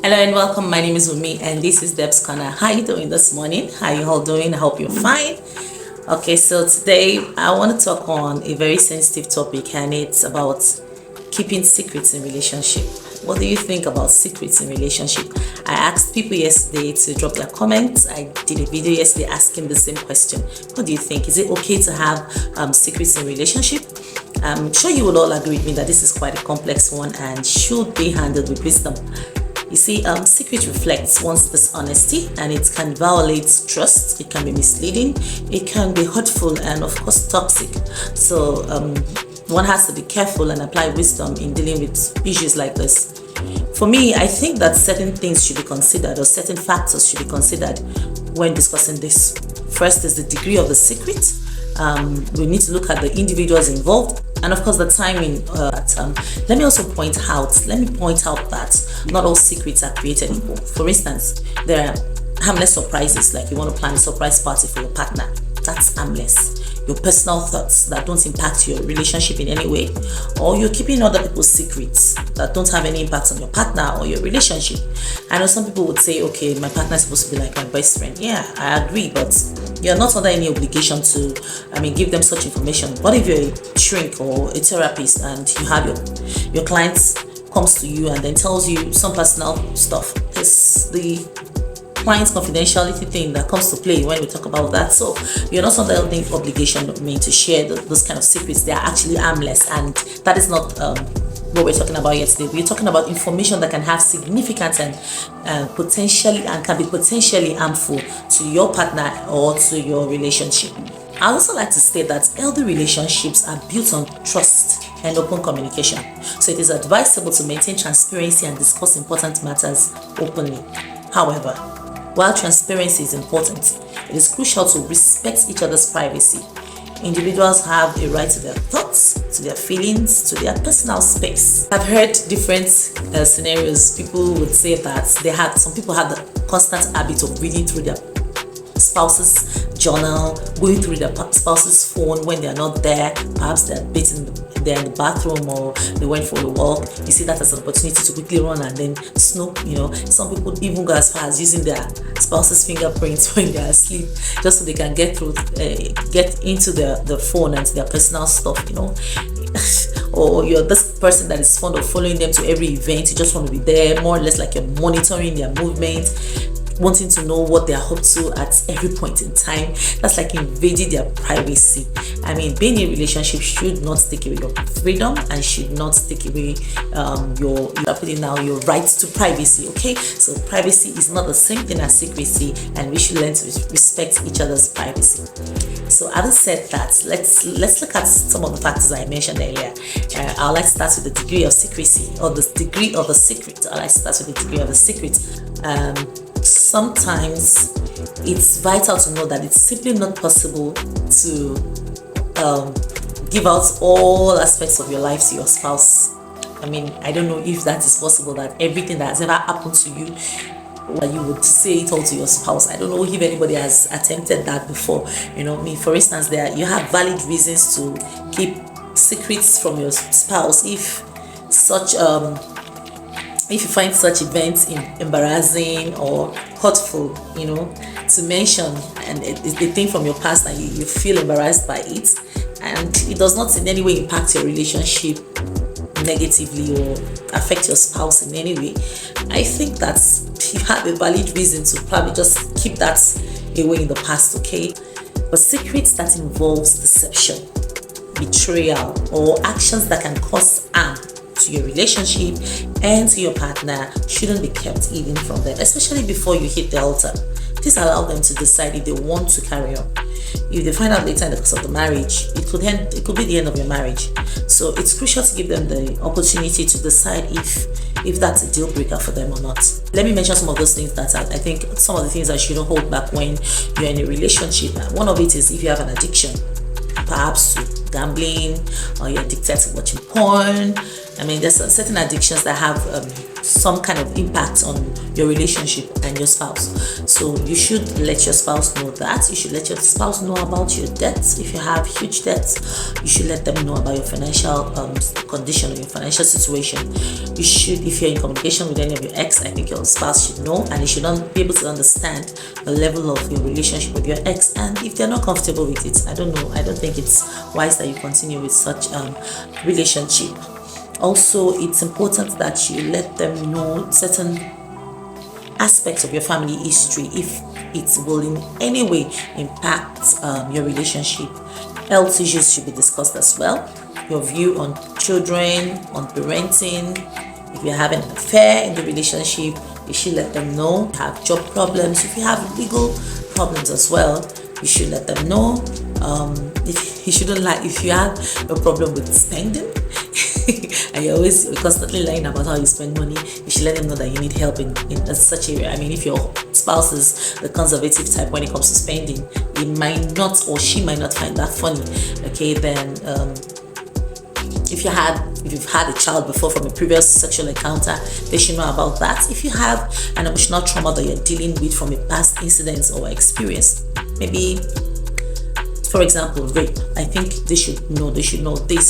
Hello and welcome. My name is Umi and this is Deb's Corner. How you doing this morning? How you all doing? I hope you're fine. Okay, so today I want to talk on a very sensitive topic, and it's about keeping secrets in relationship. What do you think about secrets in relationship? I asked people yesterday to drop their comments. I did a video yesterday asking the same question. What do you think? Is it okay to have secrets in relationship? I'm sure you will all agree with me that this is quite a complex one and should be handled with wisdom. You see, secret reflects one's dishonesty, and it can violate trust, it can be misleading, it can be hurtful, and of course toxic. So one has to be careful and apply wisdom in dealing with issues like this. For me, I think that certain things should be considered, or certain factors should be considered when discussing this. First is the degree of the secret. We need to look at the individuals involved, and of course the timing. Let me point out that not all secrets are created equal. For instance, there are harmless surprises, like you want to plan a surprise party for your partner. That's harmless. Your personal thoughts that don't impact your relationship in any way, or you're keeping other people's secrets that don't have any impact on your partner or your relationship. I know some people would say, okay, my partner is supposed to be like my best friend. Yeah, I agree, but you're not under any obligation to give them such information. What if you're a shrink or a therapist and you have your clients comes to you and then tells you some personal stuff? It's the client's confidentiality thing that comes to play when we talk about that. So you're not under any obligation to share those kind of secrets. They are actually harmless, and that is not what we're talking about here today. We're talking about information that can have significance and can be potentially harmful to your partner or to your relationship. I also like to state that healthy relationships are built on trust and open communication. So it is advisable to maintain transparency and discuss important matters openly. However, while transparency is important, it is crucial to respect each other's privacy. Individuals have a right to their thoughts, to their feelings, to their personal space. I've heard different scenarios. People would say that some people have the constant habit of reading through their spouse's journal, going through their spouse's phone when they're not there. Perhaps they're in the bathroom or they went for a walk. You see that as an opportunity to quickly run and then snoop. Some people even go as far as using their spouse's fingerprints when they're asleep, just so they can get into the phone and to their personal stuff. Or you're this person that is fond of following them to every event. You just want to be there, more or less like you're monitoring their movement, wanting to know what they're up to at every point in time. That's like invading their privacy. Being in a relationship should not take away your freedom and should not take away your rights to privacy. Okay, so privacy is not the same thing as secrecy, and we should learn to respect each other's privacy. So having said that, let's look at some of the factors I mentioned earlier. I'd like to start with the degree of secrecy, or the degree of the secret. Sometimes it's vital to know that it's simply not possible to give out all aspects of your life to your spouse. I don't know if that is possible, that everything that has ever happened to you, you would say it all to your spouse. I don't know if anybody has attempted that before. For instance, you have valid reasons to keep secrets from your spouse if you find such events embarrassing or hurtful, to mention, and it's the thing from your past and you feel embarrassed by it, and it does not in any way impact your relationship negatively or affect your spouse in any way, I think that you have a valid reason to probably just keep that away in the past, okay? But secrets that involves deception, betrayal, or actions that can cause harm to your relationship and to your partner shouldn't be kept hidden from them, especially before you hit the altar. This allows them to decide if they want to carry on. If they find out later in the course of the marriage, it could be the end of your marriage. So it's crucial to give them the opportunity to decide if that's a deal breaker for them or not. Let me mention some of those things that I think some of the things that you shouldn't hold back when you're in a relationship. One of it is if you have an addiction, perhaps to gambling, or you're addicted to watching porn, I mean, there's certain addictions that have some kind of impact on your relationship and your spouse. So you should let your spouse know that. You should let your spouse know about your debts. If you have huge debts, you should let them know about your financial condition or your financial situation. You should, if you're in communication with any of your ex, I think your spouse should know, and they should be able to understand the level of your relationship with your ex. And if they're not comfortable with it, I don't think it's wise that you continue with such relationship. Also, it's important that you let them know certain aspects of your family history if it will in any way impact your relationship. Health issues should be discussed as well. Your view on children, on parenting. If you're having an affair in the relationship, you should let them know. If you have job problems, if you have legal problems as well, you should let them know. If you have a problem with spending and you're constantly lying about how you spend money, you should let them know that you need help in such area. I mean, if your spouse is the conservative type when it comes to spending, he might not, or she might not find that funny. Okay, then if you've had a child before from a previous sexual encounter, they should know about that. If you have an emotional trauma that you're dealing with from a past incident or experience, maybe, for example, rape, I think they should know this,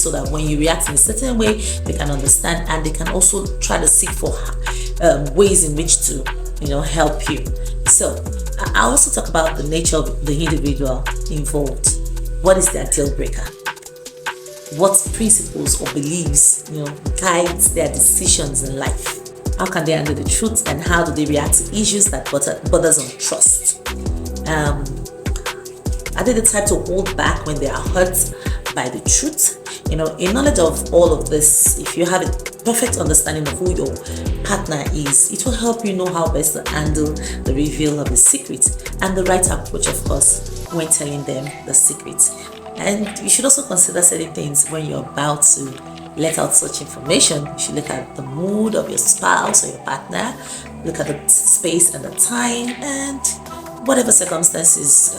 so that when you react in a certain way, they can understand, and they can also try to seek for ways in which to help you. So I also talk about the nature of the individual involved. What is their deal breaker? What principles or beliefs guides their decisions in life? How can they handle the truth, and how do they react to issues that borders on trust? Are they the type to hold back when they are hurt by the truth? In knowledge of all of this, if you have a perfect understanding of who your partner is, it will help you know how best to handle the reveal of the secret, and the right approach, of course, when telling them the secret. And you should also consider certain things when you're about to let out such information. You should look at the mood of your spouse or your partner, look at the space and the time, and whatever circumstances,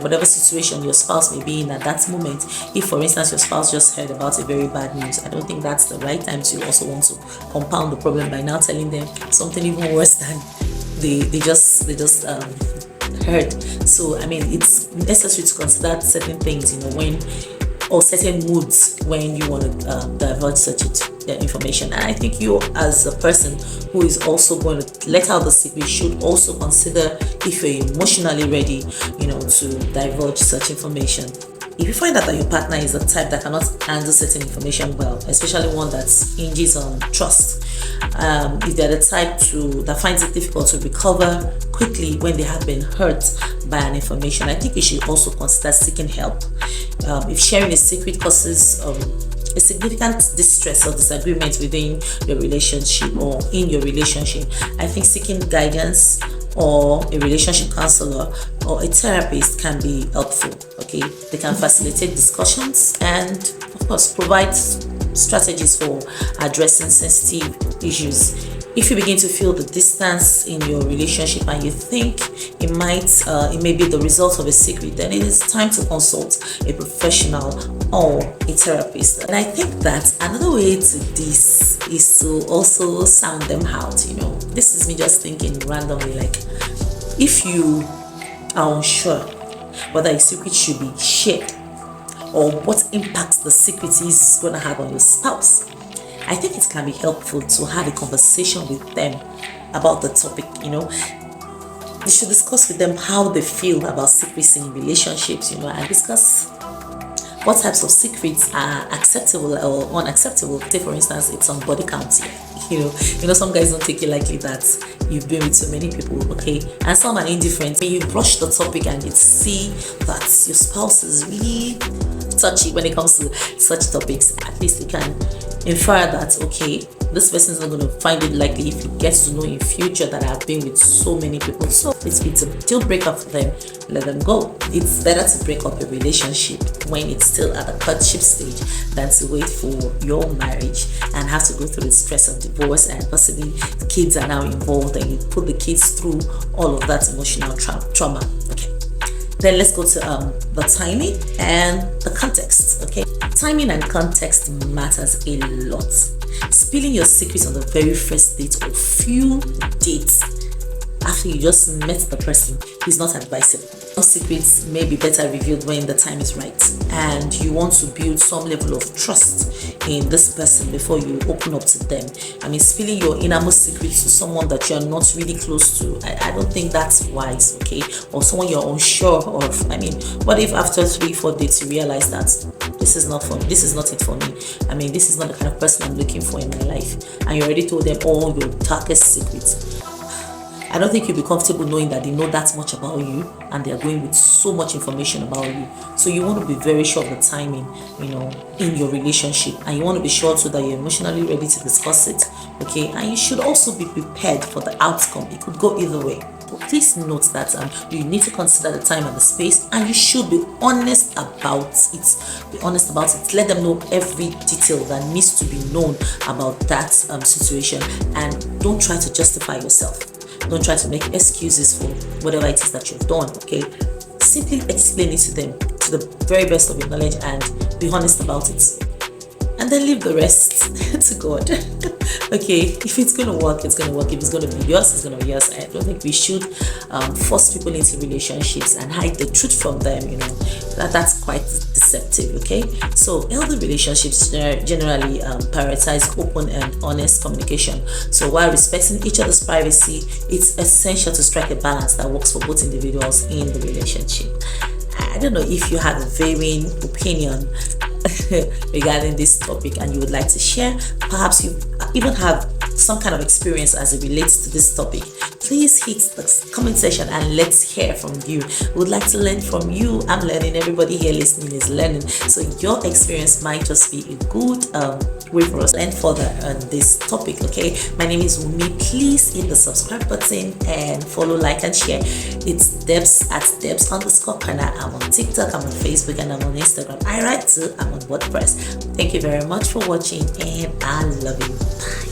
whatever situation your spouse may be in at that moment. If, for instance, your spouse just heard about a very bad news, I don't think that's the right time to also want to compound the problem by now telling them something even worse than they just heard. So I mean, it's necessary to consider certain things, or certain moods when you want to divulge such information. And I think you, as a person who is also going to let out the secret, should also consider if you're emotionally ready, to divulge such information. If you find out that your partner is the type that cannot handle certain information well, especially one that hinges on trust, if they're the type that finds it difficult to recover quickly when they have been hurt by an information, I think you should also consider seeking help. If sharing a secret causes a significant distress or disagreement within your relationship or in your relationship, I think seeking guidance or a relationship counselor or a therapist can be helpful. Okay, they can facilitate discussions and, of course, provide strategies for addressing sensitive issues. If you begin to feel the distance in your relationship and you think it may be the result of a secret, then it is time to consult a professional or a therapist. And I think that another way to this is to also sound them out. This is me just thinking randomly, like, if you are unsure whether a secret should be shared or what impact the secret is going to have on your spouse, I think it can be helpful to have a conversation with them about the topic. They should discuss with them how they feel about secrecy in relationships, and discuss what types of secrets are acceptable or unacceptable. Say, for instance, it's on body count here. Some guys don't take it lightly that you've been with so many people, okay? And some are indifferent. When you brush the topic and you see that your spouse is really touchy when it comes to such topics, at least you can infer that, okay, this person is not going to find it likely if he gets to know in future that I've been with so many people. So it's a deal breaker for them. Let them go. It's better to break up a relationship when it's still at the courtship stage than to wait for your marriage and have to go through the stress of divorce, and possibly the kids are now involved and you put the kids through all of that emotional trauma. Okay. Then let's go to the timing and the context. Okay, timing and context matters a lot. Spilling your secrets on the very first date or few dates after you just met the person is not advisable. Your secrets may be better revealed when the time is right, and you want to build some level of trust in this person before you open up to them. I mean, spilling your innermost secrets to someone that you're not really close to, I don't think that's wise, okay? Or someone you're unsure of. I mean, what if after 3-4 dates you realize that this is not for me, this is not it for me? I mean, this is not the kind of person I'm looking for in my life, and you already told them all your darkest secrets. I don't think you'll be comfortable knowing that they know that much about you and they're going with so much information about you. So you want to be very sure of the timing, in your relationship, and you want to be sure so that you're emotionally ready to discuss it, okay? And you should also be prepared for the outcome. It could go either way. But please note that you need to consider the time and the space, and you should be honest about it. Be honest about it. Let them know every detail that needs to be known about that situation, and don't try to justify yourself. Don't try to make excuses for whatever it is that you've done, okay? Simply explain it to them to the very best of your knowledge and be honest about it. And then leave the rest to God. Okay, if it's going to work, it's going to work. If it's going to be yours, it's going to be yours. I don't think we should force people into relationships and hide the truth from them, That's quite deceptive, okay? So healthy relationships generally prioritize open and honest communication. So while respecting each other's privacy, it's essential to strike a balance that works for both individuals in the relationship. I don't know if you have a varying opinion regarding this topic and you would like to share. Perhaps you even have some kind of experience as it relates to this topic. Please hit the comment section and let's hear from you. We would like to learn from you. I'm learning. Everybody here listening is learning. So your experience might just be a good way for us to learn further on this topic, okay? My name is Wumi. Please hit the subscribe button and follow, like, and share. It's Debs at Debs_Corner. I'm on TikTok, I'm on Facebook, and I'm on Instagram. I write too. I'm on WordPress. Thank you very much for watching, and I love you. Bye.